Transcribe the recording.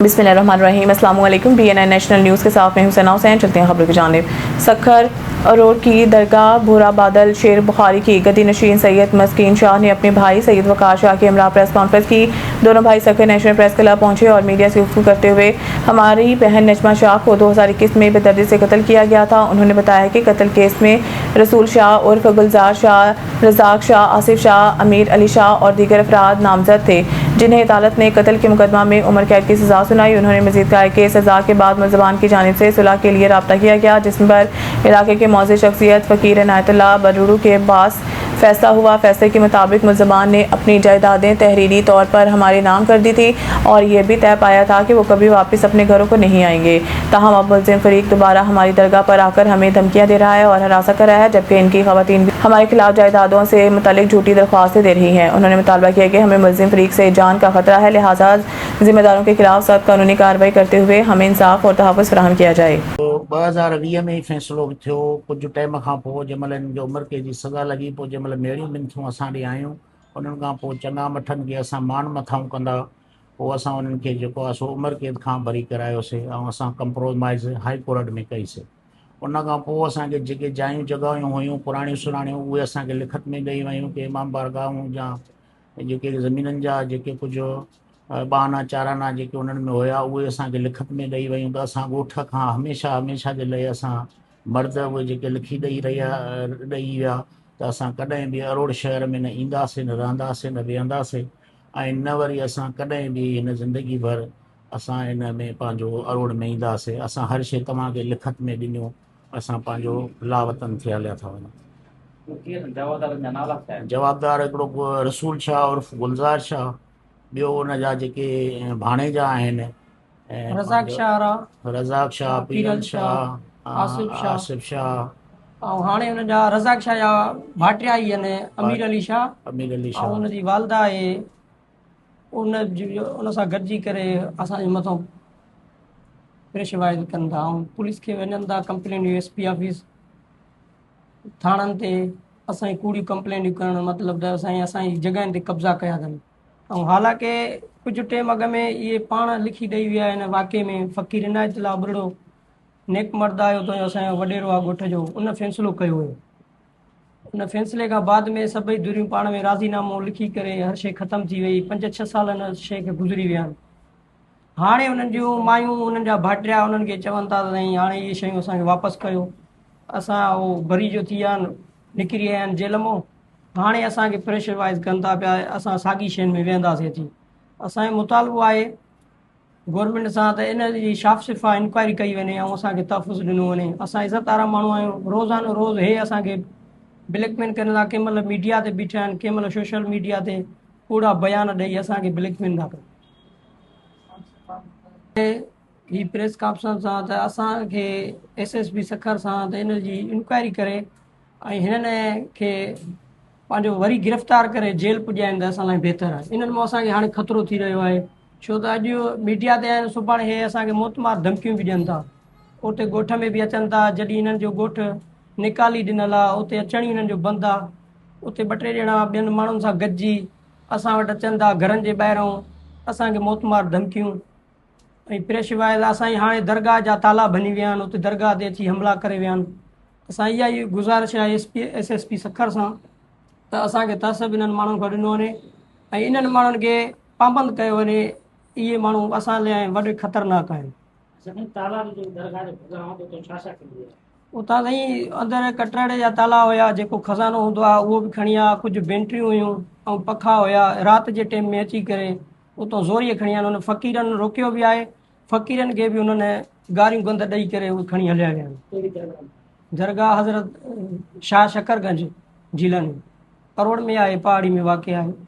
बिस्मिल्लाहिर्रहमानिर्रहीम। अस्सलाम वालेकुम। BNN नेशनल न्यूज़ के साथ मैं हुसैन हुसैन। चलते हैं खबरों की जानिब। सखर रोड की दरगाह भूरा बादल शेर बुखारी की गद्दी नशीन सैयद मस्कीन शाह ने अपने भाई सैयद वकार शाह के हमरा प्रेस कॉन्फ्रेंस की। दोनों भाई सखर नेशनल प्रेस क्लब पहुंचे और मीडिया से गुफ्तगू करते हुए हमारी बहन नजमा शाह को 2021 में बेदर्दी से कत्ल किया गया था। उन्होंने बताया कि कत्ल केस में रसूल शाह उर्फ गुलजार शाह, रजाक शाह, आसिफ शाह, अमीर अली शाह और दीगर अफराद नामजद थे, जिन्हें अदालत ने कत्ल के मुकदमा में उम्र कैद की सजा सुनाई। उन्होंने मजीद कहा कि सजा के बाद मुलज़मान की जानिब से सुलह के लिए रब्ता किया गया, जिस पर इलाके के मौजूद शख्सियत फ़कीर इनायतुल्लाह बरूड़ू के पास फैसला हुआ। फैसले के मुताबिक मुलज़मान ने अपनी जायदादें तहरीरी तौर पर हमारे नाम कर दी थी और यह भी तय पाया था कि वो कभी वापस अपने घरों को नहीं आएंगे। ताहम अब मुलज़िम फरीक दोबारा हमारी दरगाह पर आकर हमें धमकियाँ दे रहा है और हरासा कर रहा है, जबकि इनकी ख़वातीन भी हमारे खिलाफ जायदादों से मुतल्लिक झूठी दरख्वास्तें दे रही हैं। उन्होंने मुतालबा किया कि हमें मुलज़िम फरीक से जान का खतरा है, लिहाजा जिम्मेदारों के खिलाफ सख्त कानूनी कार्रवाई करते हुए हमें इंसाफ और तहफ़्फ़ुज़ फराहम किया जाए। 2020 में फ़ैसिलो थियो कुछ टाइम खां पोइ जंहिंमहिल हिन जो उमिरि कैद जी सज़ा लॻी, पोइ जंहिंमहिल मेड़ियूं मिनथूं असां ॾे आयूं, उन्हनि खां पोइ चङा मठनि खे असां मान मथाऊं कंदा पोइ असां उन्हनि खे जेको आहे सो उमिरि कैद खां बरी करायोसीं ऐं असां कंप्रोमाइज़ हाई कोर्ट में कईसीं। उन खां पोइ असांखे जेके जायूं जॻहियूं हुयूं पुराणियूं सुराणियूं उहे असांखे लिखत में ॾेई वियूं कि इमाम बारगाहूं जा जेके ज़मीननि जा जेके कुझु बहाना चाराना जेके उन्हनि में हुया उहे असांखे लिखत में ॾेई वियूं। त असां ॻोठ खां हमेशह जे लाइ असां मर्द उहे जेके लिखी ॾेई विया त असां कॾहिं बि अरोड़ शहर में न ईंदासीं, न रहंदासीं, न वेहंदासीं ऐं न वरी असां कॾहिं बि हिन ज़िंदगी भर असां इन में पंहिंजो अरोड़ में ईंदासीं। असां हर शइ तव्हांखे लिखत में ॾिनियूं, असां पंहिंजो लावतन थी हलिया था वञूं। जवाबदार हिकिड़ो रसूल शाह उर्फ गुलज़ार शाह, ॿियो हुन जा जेके भाणेजा आहिनि रज़ाक शाह, पीरल शाह, आसिफ शाह ऐं हाणे हुन जा रज़ाक शाह जा भाटिया ई आहिनि अमीर अली शाह ऐं हुनजी वालदा आहे। उन सां गॾिजी करे असांजे मथां प्रेशराइज़ कनि था ऐं पुलिस खे वञनि था कंप्लेन SP ऑफिस थाणनि ते असांजी कूड़ियूं कंप्लेनियूं करणु, मतिलबु त असांजी जॻहियुनि ते कब्ज़ा कया अथनि। ऐं हालांकि कुझु टाइम अॻ में इहे पाण लिखी ॾेई विया आहिनि वाक़े में फ़कीर इनायतुल्लाह बरूड़ो नेक मर्द आयो तुंहिंजो असांजो वॾेरो आहे ॻोठ जो, उन फ़ैसिलो कयो हुयो। उन फ़ैसिले खां बाद में सभई धुरियूं पाण में राज़ीनामो लिखी करे हर शइ ख़तमु थी वई। 5-6 साल हिन शइ खे गुज़री विया आहिनि। हाणे उन्हनि जूं मायूं उन्हनि जा भाटिया उन्हनि खे चवनि था त साईं हाणे इहे शयूं असांखे वापसि कयो। असां उहो बरी जो थी विया आहिनि, निकिरी विया आहिनि जेल मां। हाणे असांखे प्रेशराइज़ कनि था पिया, असां साॻी शयुनि में वेहंदासीं अची। असांजो मुतालबो आहे गवर्नमेंट सां त इन जी साफ़ सिफ़ा इंक्वायरी कई वञे ऐं असांखे तहफ़ुज़ ॾिनो वञे। असां इज़त वारा माण्हू आहियूं, रोज़ानो रोज़ हे असांखे ब्लैकमेल कनि था। कंहिं महिल मीडिया ते बीठा आहिनि, कंहिं महिल सोशल मीडिया ते कूड़ा बयान ॾेई असांखे ब्लैकमेल था कनि। ही प्रेस कॉन्फ्रेंस सां त असांखे SSP सखर सां त इन जी इंक्वायरी करे ऐं हिननि खे पंहिंजो वरी गिरफ़्तार करे जेल पुॼाइनि त असां लाइ बहितरु आहे। इन्हनि मां असांखे हाणे ख़तरो थी रहियो आहे, छो त अॼु मीडिया ते आहिनि, सुभाणे हे असांखे मोतमार धमकियूं बि ॾियनि था। उते ॻोठ में बि अचनि था, जॾहिं हिननि जो ॻोठ निकाली ॾिनल आहे उते अचण ई हिननि जो बंदि आहे। उते 2-3 ॼणा ॿियनि माण्हुनि सां गॾिजी असां वटि अचनि था, घरनि जे ॿाहिरां असांखे मोतमार धमकियूं ऐं प्रेशराइज़। असांजी हाणे दरगाह जा ताला भञी विया आहिनि, उते दरगाह ते अची हमला करे विया आहिनि। असां इहा ई गुज़ारिश आहे SSP सखर सां त असांखे तहसीब इन्हनि माण्हुनि खां ॾिनो वञे ऐं इन्हनि माण्हुनि खे पाबंद कयो वञे। इहे माण्हू असां लाइ वॾे ख़तरनाक आहिनि। उतां साईं अंदरि कटराड़े जा ताला हुया, जेको खज़ानो हूंदो आहे उहो बि खणी विया, कुझु बेंट्रियूं हुयूं ऐं पखा हुया। राति जे टाइम में अची करे उतां ज़ोरीअ खणी विया। हुन फ़क़ीरनि रोकियो बि आहे, फ़क़ीरनि खे बि हुननि गारियूं गंद ॾेई करे उहे खणी हलिया विया आहिनि। दरगाह हज़रत शाह शकरगंज जिला में, करोड़ में आहे, पहाड़ी में वाक़ आहे।